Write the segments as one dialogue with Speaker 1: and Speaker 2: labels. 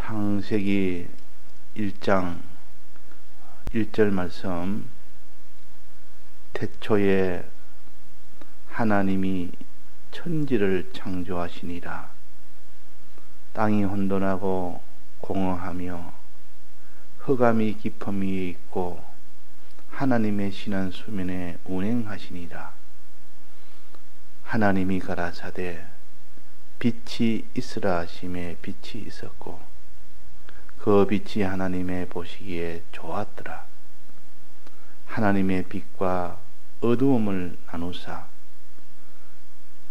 Speaker 1: 창세기 1장 1절 말씀, 태초에 하나님이 천지를 창조하시니라. 땅이 혼돈하고 공허하며 흑암이 깊음 위에 있고 하나님의 신은 수면에 운행하시니라. 하나님이 가라사대 빛이 있으라 하심에 빛이 있었고 그 빛이 하나님의 보시기에 좋았더라. 하나님의 빛과 어두움을 나누사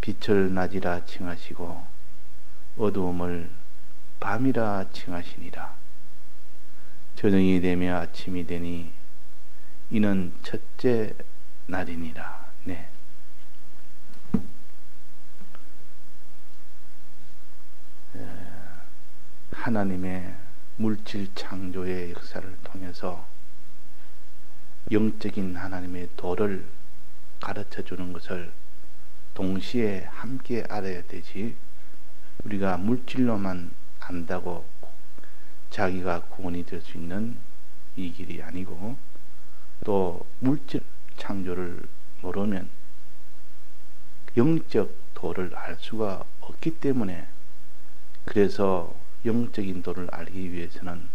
Speaker 1: 빛을 낮이라 칭하시고 어두움을 밤이라 칭하시니라. 저녁이 되며 아침이 되니 이는 첫째 날이니라. 네. 하나님의 물질 창조의 역사를 통해서 영적인 하나님의 도를 가르쳐 주는 것을 동시에 함께 알아야 되지, 우리가 물질로만 안다고 자기가 구원이 될 수 있는 이 길이 아니고, 또 물질 창조를 모르면 영적 도를 알 수가 없기 때문에, 그래서 영적인 도를 알기 위해서는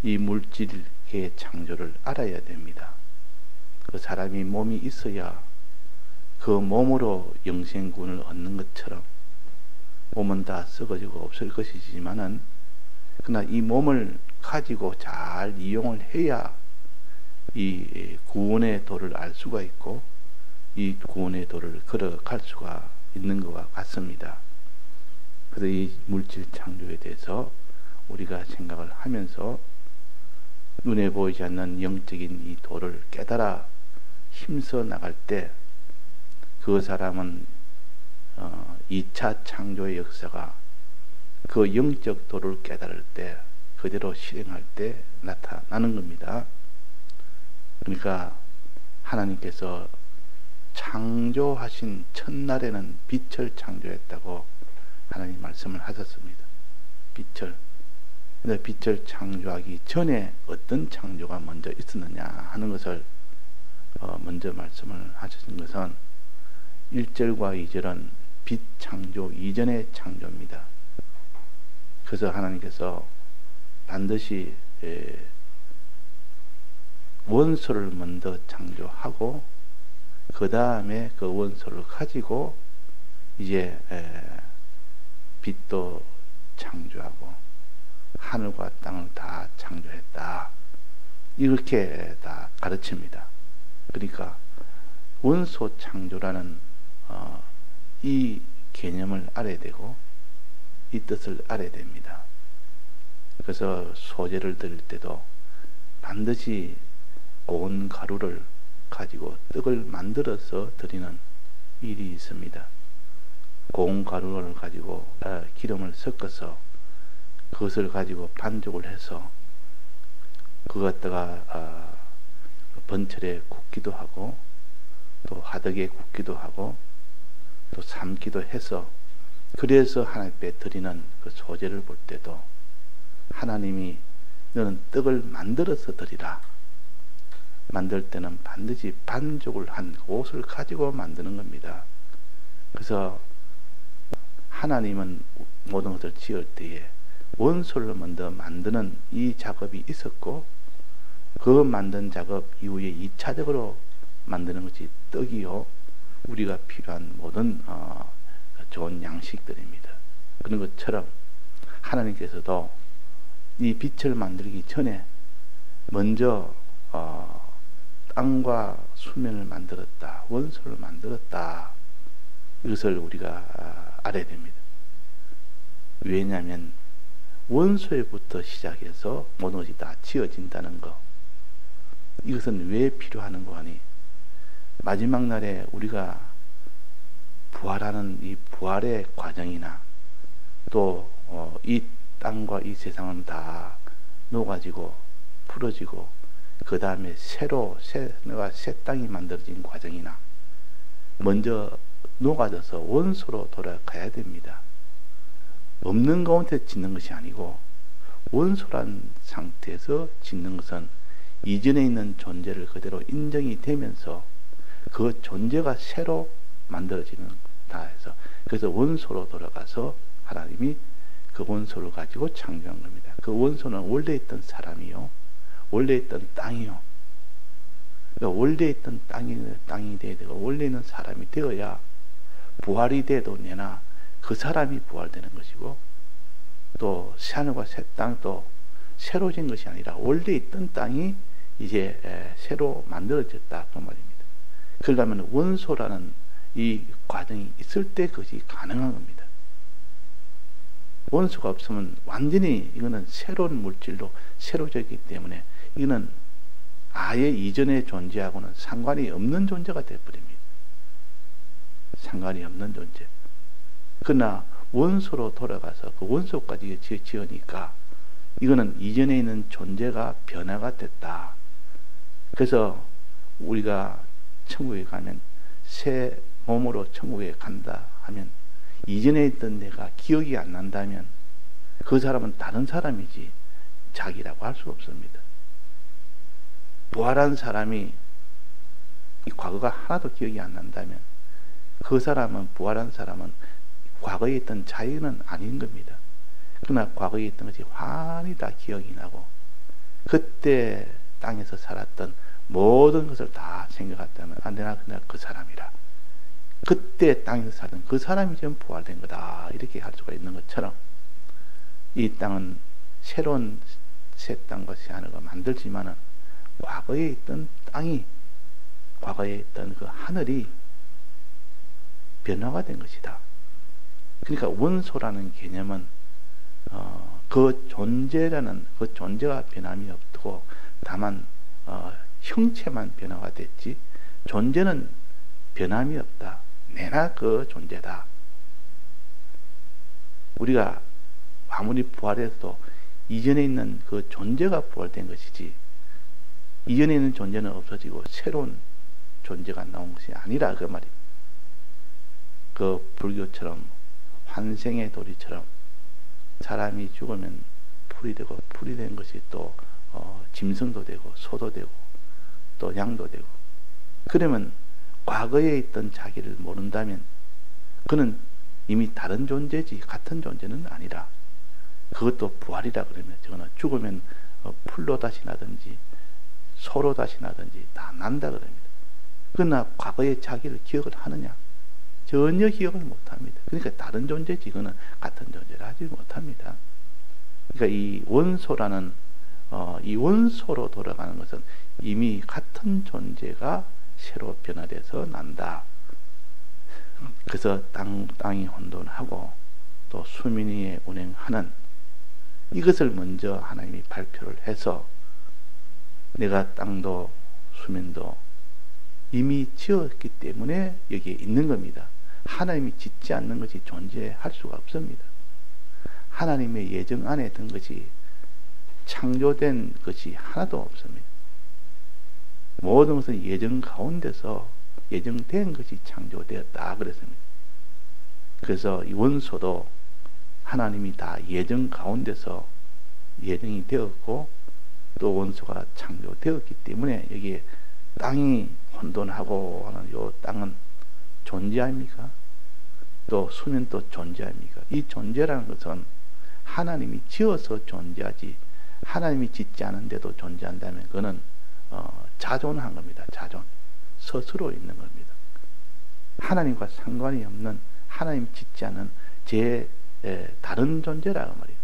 Speaker 1: 이 물질의 창조를 알아야 됩니다. 그 사람이 몸이 있어야 그 몸으로 영생구원을 얻는 것처럼 몸은 다 썩어지고 없을 것이지만은, 그러나 이 몸을 가지고 잘 이용을 해야 이 구원의 도를 알 수가 있고 이 구원의 도를 걸어갈 수가 있는 것과 같습니다. 그래서 이 물질 창조에 대해서 우리가 생각을 하면서 눈에 보이지 않는 영적인 이 도를 깨달아 힘써 나갈 때, 그 사람은 2차 창조의 역사가 그 영적 도를 깨달을 때, 그대로 실행할 때 나타나는 겁니다. 그러니까 하나님께서 창조하신 첫날에는 빛을 창조했다고 하나님 말씀을 하셨습니다. 빛을. 근데 빛을 창조하기 전에 어떤 창조가 먼저 있었느냐 하는 것을 먼저 말씀을 하신 것은 1절과 2절은 빛 창조 이전의 창조입니다. 그래서 하나님께서 반드시 원소를 먼저 창조하고 그 다음에 그 원소를 가지고 이제 빛도 창조하고 하늘과 땅을 다 창조했다, 이렇게 다 가르칩니다. 그러니까 원소 창조라는 이 개념을 알아야 되고 이 뜻을 알아야 됩니다. 그래서 소재를 드릴 때도 반드시 고운 가루를 가지고 떡을 만들어서 드리는 일이 있습니다. 고운 가루를 가지고 기름을 섞어서 그것을 가지고 반죽을 해서 그것 갖다가 번철에 굽기도 하고 또 화덕에 굽기도 하고 또 삶기도 해서, 그래서 하나님 앞에 드리는 그 소재를 볼 때도 하나님이 너는 떡을 만들어서 드리라. 만들 때는 반드시 반죽을 한 옷을 가지고 만드는 겁니다. 그래서 하나님은 모든 것을 지을 때에 원소를 먼저 만드는 이 작업이 있었고, 그 만든 작업 이후에 2차적으로 만드는 것이 떡이요, 우리가 필요한 모든 좋은 양식들입니다. 그런 것처럼 하나님께서도 이 빛을 만들기 전에 먼저 땅과 수면을 만들었다, 원소를 만들었다, 이것을 우리가 알아야 됩니다. 왜냐하면 원소에부터 시작해서 모든 것이 다 지어진다는 것, 이것은 왜 필요하는 거 하니, 마지막 날에 우리가 부활하는 이 부활의 과정이나 또 이 땅과 이 세상은 다 녹아지고 풀어지고 그 다음에 새 땅이 만들어진 과정이나, 먼저 녹아져서 원소로 돌아가야 됩니다. 없는 가운데 짓는 것이 아니고 원소란 상태에서 짓는 것은 이전에 있는 존재를 그대로 인정이 되면서 그 존재가 새로 만들어지는 다 해서, 그래서 원소로 돌아가서 하나님이 그 원소를 가지고 창조한 겁니다. 그 원소는 원래 있던 사람이요, 원래 있던 땅이요. 그러니까 원래 있던 땅이 돼야 되고, 원래 있는 사람이 되어야 부활이 돼도 내나 그 사람이 부활되는 것이고, 또 새하늘과 새 땅도 새로진 것이 아니라 원래 있던 땅이 이제 새로 만들어졌다 그 말입니다. 그러려면 원소라는 이 과정이 있을 때 그것이 가능한 겁니다. 원소가 없으면 완전히 이거는 새로운 물질로 새로졌기 때문에 이거는 아예 이전에 존재하고는 상관이 없는 존재가 되어버립니다. 상관이 없는 존재. 그러나 원소로 돌아가서 그 원소까지 지으니까 이거는 이전에 있는 존재가 변화가 됐다. 그래서 우리가 천국에 가면 새 몸으로 천국에 간다 하면 이전에 있던 내가 기억이 안 난다면 그 사람은 다른 사람이지 자기라고 할 수가 없습니다. 부활한 사람이 이 과거가 하나도 기억이 안 난다면 그 사람은, 부활한 사람은 과거에 있던 자기는 아닌 겁니다. 그러나 과거에 있던 것이 환히 다 기억이 나고 그때 땅에서 살았던 모든 것을 다 생각했다면 내가 그날 그 사람이라, 그때 땅에서 살던 그 사람이 지금 부활된 거다, 이렇게 할 수가 있는 것처럼 이 땅은 새로운 새 땅과 새 하늘과 만들지만은 과거에 있던 땅이, 과거에 있던 그 하늘이 변화가 된 것이다. 그러니까 원소라는 개념은 그 존재라는 그 존재가 변함이 없고 다만 형체만 변화가 됐지 존재는 변함이 없다. 내나 그 존재다. 우리가 아무리 부활해도 이전에 있는 그 존재가 부활된 것이지 이전에 있는 존재는 없어지고 새로운 존재가 나온 것이 아니라 그 말이에요. 그 불교처럼 환생의 도리처럼 사람이 죽으면 풀이 되고, 풀이 된 것이 또 짐승도 되고 소도 되고 또 양도 되고, 그러면 과거에 있던 자기를 모른다면 그는 이미 다른 존재지 같은 존재는 아니라, 그것도 부활이라 그러면 저거는 죽으면 풀로 다시 나든지 소로 다시 나든지 다 난다 그럽니다. 그러나 과거의 자기를 기억을 하느냐? 전혀 기억을 못합니다. 그러니까 다른 존재지 이거는 같은 존재를 하지 못합니다. 그러니까 이 원소라는 이 원소로 돌아가는 것은 이미 같은 존재가 새로 변화돼서 난다. 그래서 땅이 혼돈하고 또 수민이 운행하는 이것을 먼저 하나님이 발표를 해서 내가 땅도 수민도 이미 지었기 때문에 여기에 있는 겁니다. 하나님이 짓지 않는 것이 존재할 수가 없습니다. 하나님의 예정 안에 든 것이 창조된 것이 하나도 없습니다. 모든 것은 예정 가운데서 예정된 것이 창조되었다 그랬습니다. 그래서 이 원소도 하나님이 다 예정 가운데서 예정이 되었고 또 원소가 창조되었기 때문에 여기에 땅이 혼돈하고 하는 요 땅은 존재합니까? 또 수면도 존재합니까? 이 존재라는 것은 하나님이 지어서 존재하지 하나님이 짓지 않은데도 존재한다면 그거는 자존한 겁니다. 자존. 스스로 있는 겁니다. 하나님과 상관이 없는, 하나님 짓지 않은 다른 존재라고 말이에요.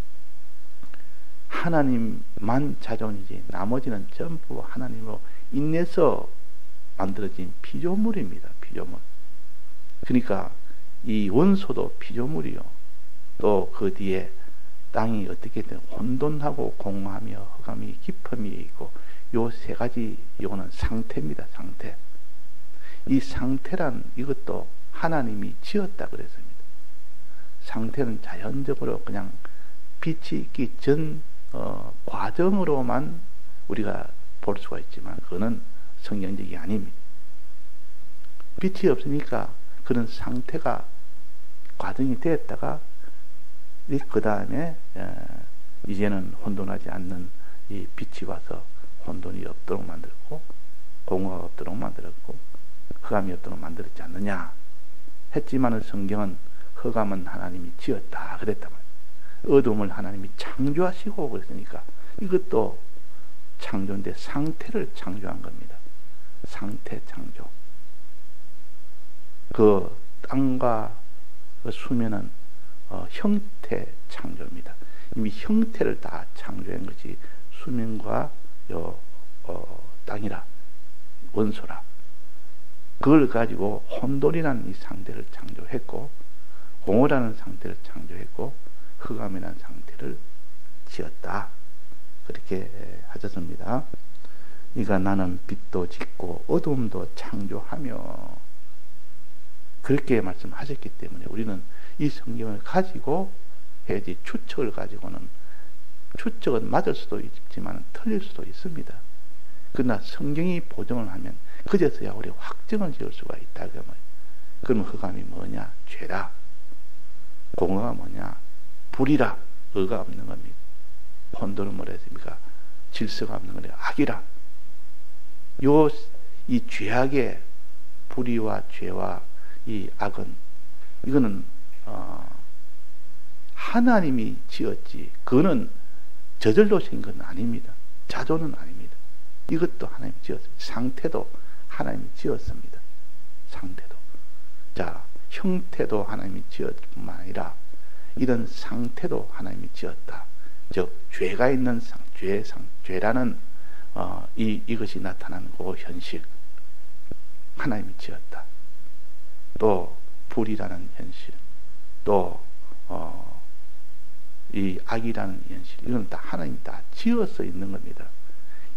Speaker 1: 하나님만 자존이지 나머지는 전부 하나님으로 인해서 만들어진 피조물입니다. 피조물. 그러니까 이 원소도 피조물이요. 또 그 뒤에 땅이 어떻게 든 혼돈하고 공허하며 흑암이 깊음이 있고 요 세 가지 요거는 상태입니다. 상태. 이 상태란 이것도 하나님이 지었다 그랬습니다. 상태는 자연적으로 그냥 빛이 있기 전 과정으로만 우리가 볼 수가 있지만 그거는 성경적이 아닙니다. 빛이 없으니까 그런 상태가 과정이 되었다가 그 다음에 이제는 혼돈하지 않는 이 빛이 와서 혼돈이 없도록 만들었고 공허가 없도록 만들었고 흑암이 없도록 만들었지 않느냐 했지만은 성경은 흑암은 하나님이 지었다 그랬단 말이에요. 어둠을 하나님이 창조하시고 그랬으니까 이것도 창조인데 상태를 창조한 겁니다. 상태 창조. 그 땅과 그 수면은 형태 창조입니다. 이미 형태를 다 창조한 것이 수면과 땅이라 원소라. 그걸 가지고 혼돈이라는 이 상태를 창조했고 공허라는 상태를 창조했고 흑암이라는 상태를 지었다. 그렇게 하셨습니다. 그러니까 나는 빛도 짓고 어둠도 창조하며 그렇게 말씀하셨기 때문에 우리는 이 성경을 가지고 해야지 추측을 가지고는 추측은 맞을 수도 있지만 틀릴 수도 있습니다. 그러나 성경이 보증을 하면 그제서야 우리 확정을 지을 수가 있다. 그러면 흑암이 뭐냐? 죄다. 공허가 뭐냐? 불이라. 의가 없는 겁니다. 혼돈은 뭐라 했습니까? 질서가 없는 거래. 악이라. 이 죄악의 불의와 죄와 이 악은 이거는 하나님이 지었지. 그거는 저절로 생긴 건 아닙니다. 자조는 아닙니다. 이것도 하나님이 지었습니다. 상태도 하나님이 지었습니다. 상태도. 자, 형태도 하나님이 지었을 뿐만 아니라 이런 상태도 하나님이 지었다. 즉 죄가 있는 죄라는 이것이 나타나는 그 현실 하나님이 지었다. 또 불이라는 현실, 또 이 악이라는 현실, 이건 다 하나님이 다 지어서 있는 겁니다.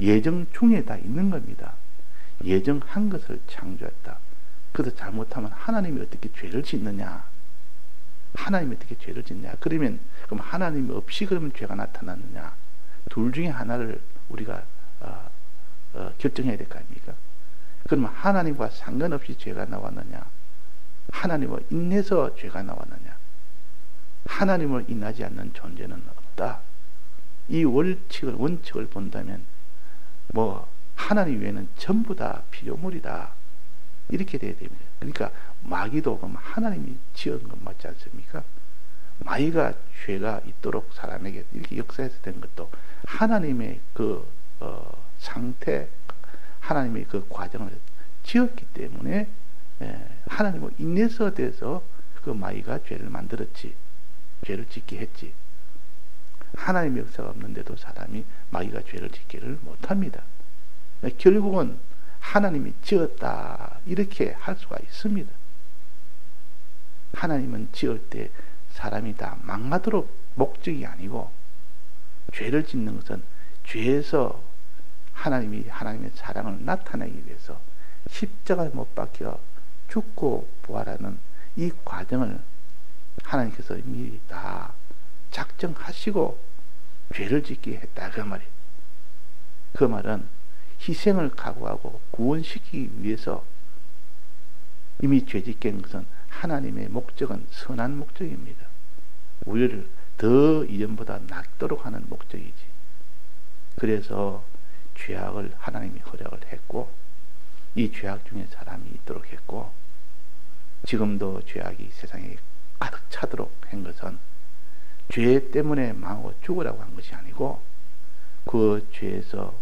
Speaker 1: 예정 중에 다 있는 겁니다. 예정한 것을 창조했다. 그래서 잘못하면 하나님이 어떻게 죄를 짓느냐? 하나님이 어떻게 죄를 짓냐? 그러면 그럼 하나님이 없이 그러면 죄가 나타났느냐? 둘 중에 하나를 우리가 결정해야 될 거 아닙니까? 그러면 하나님과 상관없이 죄가 나왔느냐? 하나님을 인해서 죄가 나왔느냐? 하나님을 인하지 않는 존재는 없다. 이 원칙을 본다면 하나님 외에는 전부 다 피조물이다. 이렇게 돼야 됩니다. 그러니까 마귀도 그럼 하나님이 지은 것 맞지 않습니까? 마귀가 죄가 있도록 사람에게 이렇게 역사해서 된 것도 하나님의 그 상태, 하나님의 그 과정을 지었기 때문에 하나님을 인해서 돼서 그 마귀가 죄를 만들었지. 죄를 짓게 했지. 하나님의 역사가 없는데도 사람이 마귀가 죄를 짓기를 못합니다. 결국은 하나님이 지었다 이렇게 할 수가 있습니다. 하나님은 지을 때 사람이 다 망하도록 목적이 아니고 죄를 짓는 것은 죄에서 하나님의 사랑을 나타내기 위해서 십자가에 못 박혀 죽고 부활하는 이 과정을 하나님께서 미리 다 작정하시고 죄를 짓게 했다 그 말이에요. 그 말은 희생을 각오하고 구원시키기 위해서 이미 죄 짓게 한 것은 하나님의 목적은 선한 목적입니다. 우리를 더 이전보다 낫도록 하는 목적이지. 그래서 죄악을 하나님이 허락을 했고 이 죄악 중에 사람이 있도록 했고 지금도 죄악이 세상에 가득 차도록 한 것은 죄 때문에 망하고 죽으라고 한 것이 아니고 그 죄에서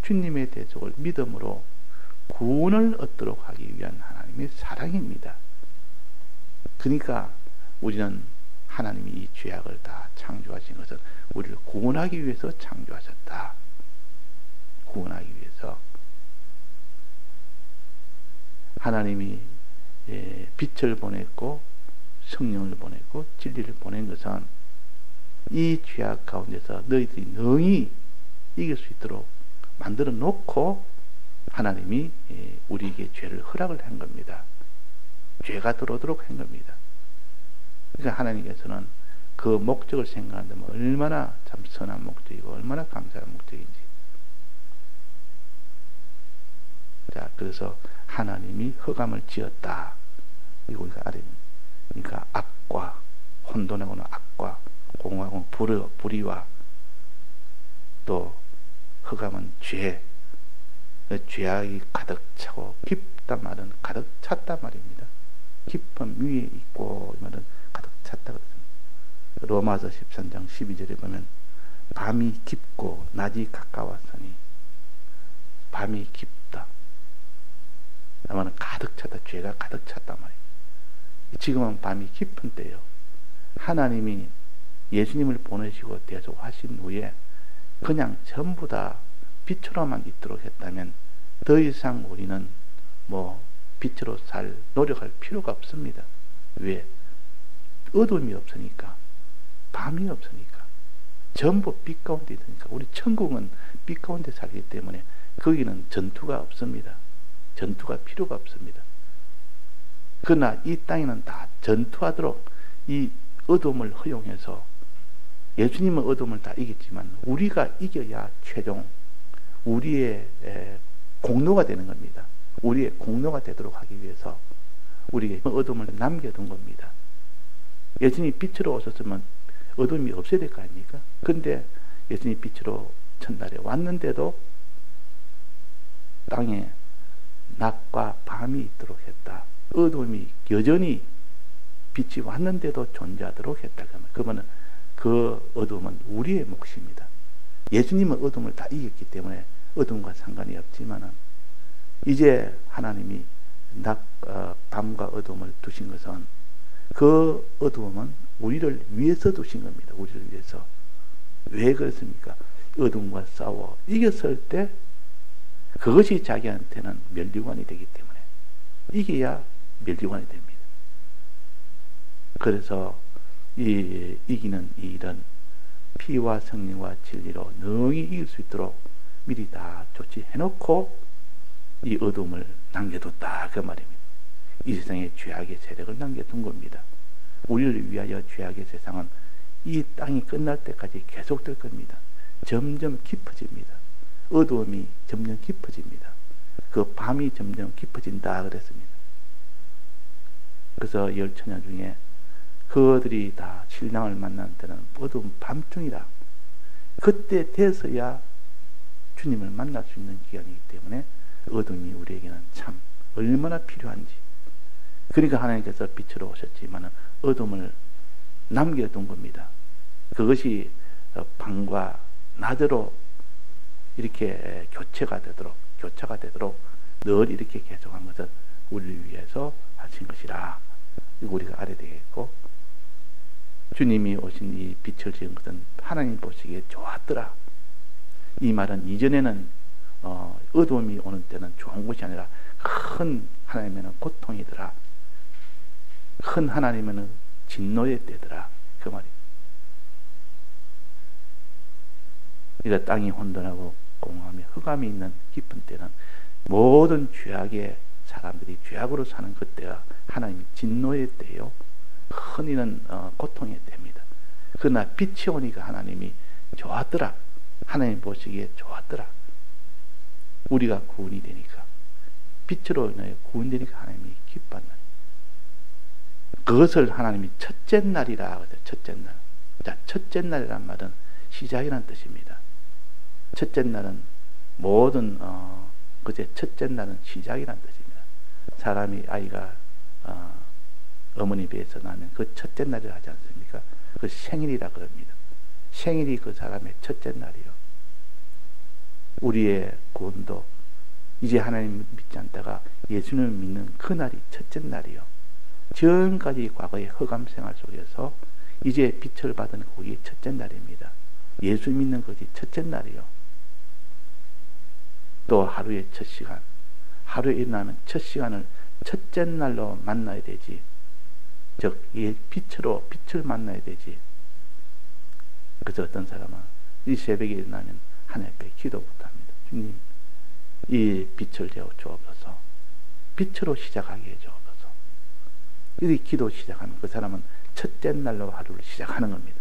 Speaker 1: 주님의 대속을 믿음으로 구원을 얻도록 하기 위한 하나님의 사랑입니다. 그러니까 우리는 하나님이 이 죄악을 다 창조하신 것은 우리를 구원하기 위해서 창조하셨다. 구원하기 위해서 하나님이 빛을 보냈고 성령을 보냈고 진리를 보낸 것은 이 죄악 가운데서 너희들이 능히 이길 수 있도록 만들어 놓고 하나님이 우리에게 죄를 허락을 한 겁니다. 죄가 들어오도록 한 겁니다. 그러니까 하나님께서는 그 목적을 생각한다면 얼마나 참 선한 목적이고 얼마나 감사한 목적인지. 자, 그래서 하나님이 흑암을 지었다. 이거 우리가 알아야 됩니다. 그러니까 악과 혼돈하고는 악과 공허하고는 불의와 또 흑암은 죄, 죄악이 가득 차고 깊단 말은 가득 찼단 말입니다. 깊은 위에 있고 이 말은 가득 찼다 그랬습니다. 로마서 13장 12절에 보면 밤이 깊고 낮이 가까웠으니 밤이 깊다. 아마는 가득 찼다. 죄가 가득 찼단 말이에요. 지금은 밤이 깊은 때요. 하나님이 예수님을 보내시고 대속하신 후에 그냥 전부 다 빛으로만 있도록 했다면 더 이상 우리는 빛으로 살 노력할 필요가 없습니다. 왜? 어둠이 없으니까, 밤이 없으니까, 전부 빛 가운데 있으니까. 우리 천국은 빛 가운데 살기 때문에 거기는 전투가 없습니다. 전투가 필요가 없습니다. 그러나 이 땅에는 다 전투하도록 이 어둠을 허용해서, 예수님은 어둠을 다 이겼지만 우리가 이겨야 최종 우리의 공로가 되는 겁니다. 우리의 공로가 되도록 하기 위해서 우리에게 어둠을 남겨둔 겁니다. 예수님이 빛으로 오셨으면 어둠이 없어야 될 거 아닙니까? 근데 예수님이 빛으로 첫날에 왔는데도 땅에 낮과 밤이 있도록 했다. 어둠이 여전히 빛이 왔는데도 존재하도록 했다. 그러면 그 어둠은 우리의 몫입니다. 예수님은 어둠을 다 이겼기 때문에 어둠과 상관이 없지만은 이제 하나님이 밤과 어둠을 두신 것은 그 어둠은 우리를 위해서 두신 겁니다. 우리를 위해서. 왜 그렇습니까? 어둠과 싸워 이겼을 때 그것이 자기한테는 면류관이 되기 때문에 이겨야 면류관이 됩니다. 그래서 이기는 이 일은 피와 성령과 진리로 능히 이길 수 있도록 미리 다 조치해놓고 이 어둠을 남겨뒀다 그 말입니다. 이 세상에 죄악의 세력을 남겨둔 겁니다. 우리를 위하여 죄악의 세상은 이 땅이 끝날 때까지 계속될 겁니다. 점점 깊어집니다. 어두움이 점점 깊어집니다. 그 밤이 점점 깊어진다 그랬습니다. 그래서 열 처녀 중에 그들이 다 신랑을 만난 때는 어두운 밤중이라. 그때 돼서야 주님을 만날 수 있는 기간이기 때문에 어둠이 우리에게는 참 얼마나 필요한지. 그러니까 하나님께서 빛으로 오셨지만 어둠을 남겨둔 겁니다. 그것이 밤과 낮으로 이렇게 교차가 되도록 늘 이렇게 계속한 것은 우리를 위해서 하신 것이라. 이거 우리가 알아야 되겠고, 주님이 오신 이 빛을 지은 것은 하나님 보시기에 좋았더라. 이 말은 이전에는 어두움이 오는 때는 좋은 것이 아니라 큰 하나님에는 고통이더라. 큰 하나님에는 진노의 때더라. 그 말이. 이제 땅이 혼돈하고 공허하며 흑암이 있는 깊은 때는 모든 죄악의 사람들이 죄악으로 사는 그때가 하나님 진노의 때요. 큰 이는 고통의 때입니다. 그러나 빛이 오니까 하나님이 좋았더라. 하나님 보시기에 좋았더라. 우리가 구원이 되니까, 빛으로 인해 구원되니까 하나님이 기뻐한다. 그것을 하나님이 첫째 날이라 하거든요. 첫째 날. 자, 첫째 날이란 말은 시작이라는 뜻입니다. 첫째 날은 모든 그제 첫째 날은 시작이라는 뜻입니다. 사람이 아이가 어머니 배에서 나면 그 첫째 날을 하지 않습니까? 그 생일이라 그럽니다. 생일이 그 사람의 첫째 날이요. 우리의 구원도 이제 하나님 믿지 않다가 예수님을 믿는 그 날이 첫째 날이요. 지금까지 과거의 흑암 생활 속에서 이제 빛을 받은 그게 첫째 날입니다. 예수 믿는 것이 첫째 날이요. 또 하루의 첫 시간, 하루에 일어나면 첫 시간을 첫째 날로 만나야 되지. 즉, 빛으로 빛을 만나야 되지. 그래서 어떤 사람은 이 새벽에 일어나면 하나님 앞에 기도부터 합니다. 주님, 이 빛을 주옵소서. 빛으로 시작하게 해주옵소서. 이 기도 시작하면 그 사람은 첫째 날로 하루를 시작하는 겁니다.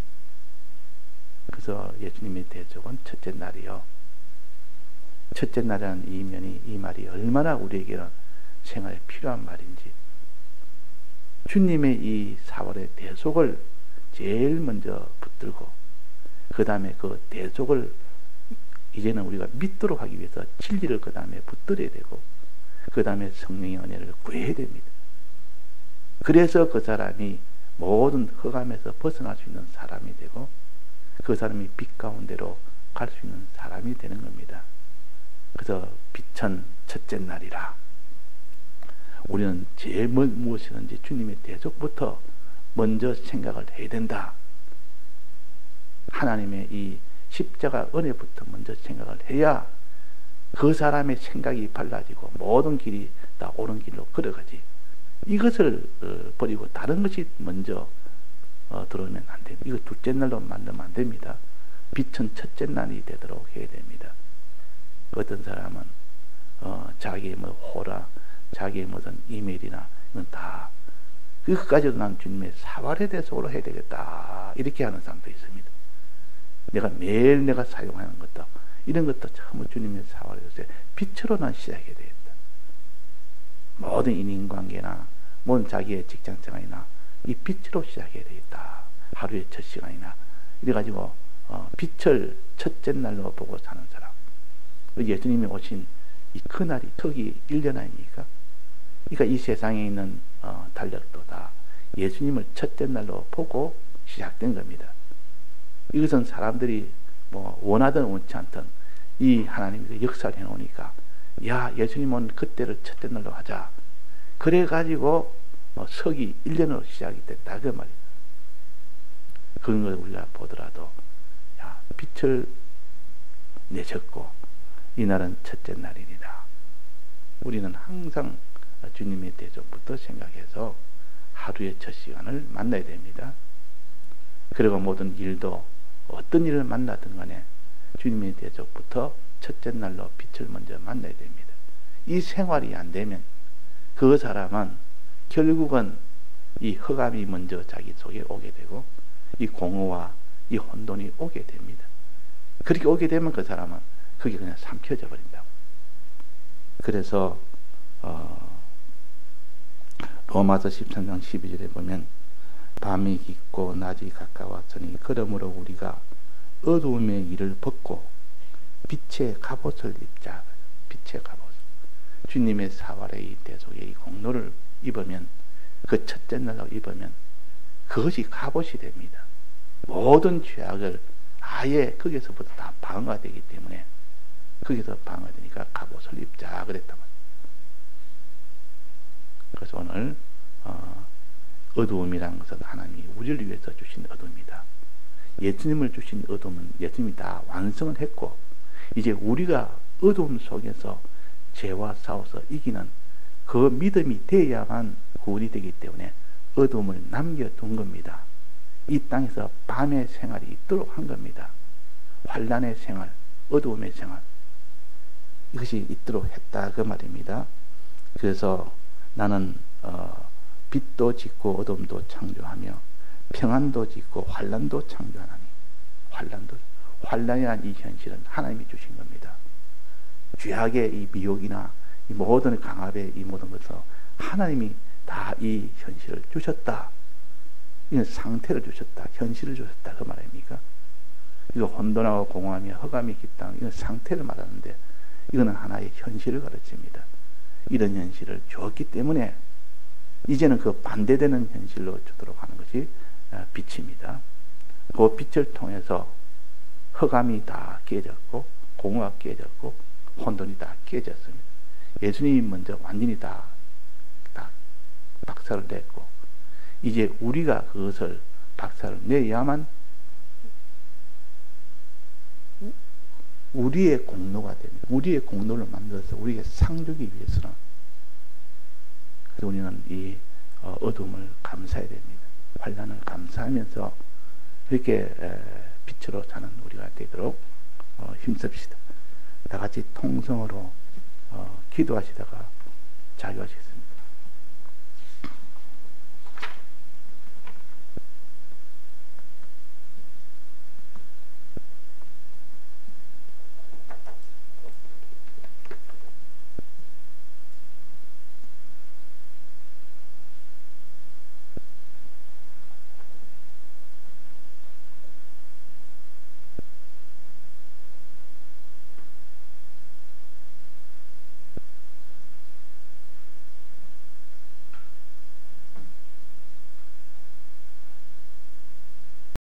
Speaker 1: 그래서 예수님의 대적은 첫째 날이요. 첫째 날이라는 이 말이 얼마나 우리에게는 생활에 필요한 말인지. 주님의 이 4월의 대속을 제일 먼저 붙들고 그 다음에 그 대속을 이제는 우리가 믿도록 하기 위해서 진리를 그 다음에 붙들어야 되고 그 다음에 성령의 은혜를 구해야 됩니다. 그래서 그 사람이 모든 흑암에서 벗어날 수 있는 사람이 되고 그 사람이 빛 가운데로 갈 수 있는 사람이 되는 겁니다. 그래서 빛은 첫째 날이라. 우리는 제일 무엇이든지 주님의 대속부터 먼저 생각을 해야 된다. 하나님의 이 십자가 은혜부터 먼저 생각을 해야 그 사람의 생각이 달라지고 모든 길이 다 옳은 길로 걸어가지. 이것을 버리고 다른 것이 먼저 들어오면 안 됩니다. 이거 둘째 날로 만들면 안 됩니다. 빛은 첫째 날이 되도록 해야 됩니다. 어떤 사람은 자기의 뭐 호라, 자기의 무슨 이메일이나 이건 다 그것까지도 난 주님의 사활에 대해서 해야 되겠다 이렇게 하는 사람도 있습니다. 내가 매일 내가 사용하는 것도 이런 것도 전부 주님의 사활에 대해서 빛으로 난 시작해야 되겠다. 모든 인간관계나 모든 자기의 직장생활이나 이 빛으로 시작해야 되겠다. 하루의 첫 시간이나 이래가지고 빛을 첫째 날로 보고 사는 사람. 예수님이 오신 이 그날이 특히 1년 아닙니까? 그러니까 이 세상에 있는 달력도 다 예수님을 첫째 날로 보고 시작된 겁니다. 이것은 사람들이 뭐 원하든 원치 않든 이 하나님이 역사를 해놓으니까 야 예수님 온 그때를 첫째 날로 하자. 그래가지고 서기 1년으로 시작이 됐다 그 말이에요. 그런 걸 우리가 보더라도 야 빛을 내셨고 이날은 첫째 날이니라. 우리는 항상 주님의 대접부터 생각해서 하루의 첫 시간을 만나야 됩니다. 그리고 모든 일도 어떤 일을 만나든 간에 주님의 대접부터 첫째 날로 빛을 먼저 만나야 됩니다. 이 생활이 안 되면 그 사람은 결국은 이 흑암이 먼저 자기 속에 오게 되고 이 공허와 이 혼돈이 오게 됩니다. 그렇게 오게 되면 그 사람은 그게 그냥 삼켜져 버린다고. 그래서 로마서 13장 12절에 보면 밤이 깊고 낮이 가까웠으니 그러므로 우리가 어두움의 일을 벗고 빛의 갑옷을 입자. 빛의 갑옷. 주님의 사활의 이 대속의 이 공로를 입으면 그 첫째 날로 입으면 그것이 갑옷이 됩니다. 모든 죄악을 아예 거기서부터 다 방어가 되기 때문에 거기서 방어가 되니까 갑옷을 입자 그랬단 말이에요. 그래서 오늘 어두움이라는 것은 하나님이 우리를 위해서 주신 어둠이다. 예수님을 주신 어둠은 예수님이 다 완성을 했고 이제 우리가 어두움 속에서 죄와 싸워서 이기는 그 믿음이 돼야만 구원이 되기 때문에 어둠을 남겨둔 겁니다. 이 땅에서 밤의 생활이 있도록 한 겁니다. 환난의 생활, 어두움의 생활 이것이 있도록 했다 그 말입니다. 그래서 나는 빛도 짓고 어둠도 창조하며 평안도 짓고 환난도 창조하나니 환난이란 이 현실은 하나님이 주신 겁니다. 죄악의 이 미혹이나 이 모든 강압의 이 모든 것을 하나님이 다 이 현실을 주셨다. 이건 상태를 주셨다. 현실을 주셨다. 그 말입니까? 이거 혼돈하고 공허함이 흑암이 깊다. 이건 상태를 말하는데 이거는 하나의 현실을 가르칩니다. 이런 현실을 주었기 때문에 이제는 그 반대되는 현실로 주도록 하는 것이 빛입니다. 그 빛을 통해서 흑암이 다 깨졌고 공허가 깨졌고 혼돈이 다 깨졌습니다. 예수님이 먼저 완전히 다 박살을 냈고 이제 우리가 그것을 박살을 내야만 우리의 공로가 됩니다. 우리의 공로를 만들어서 우리에게 상 주기 위해서는 그래서 우리는 이 어둠을 감사해야 됩니다. 환난을 감사하면서 이렇게 빛으로 사는 우리가 되도록 힘씁시다. 다 같이 통성으로 기도하시다가 자유하시겠습니다.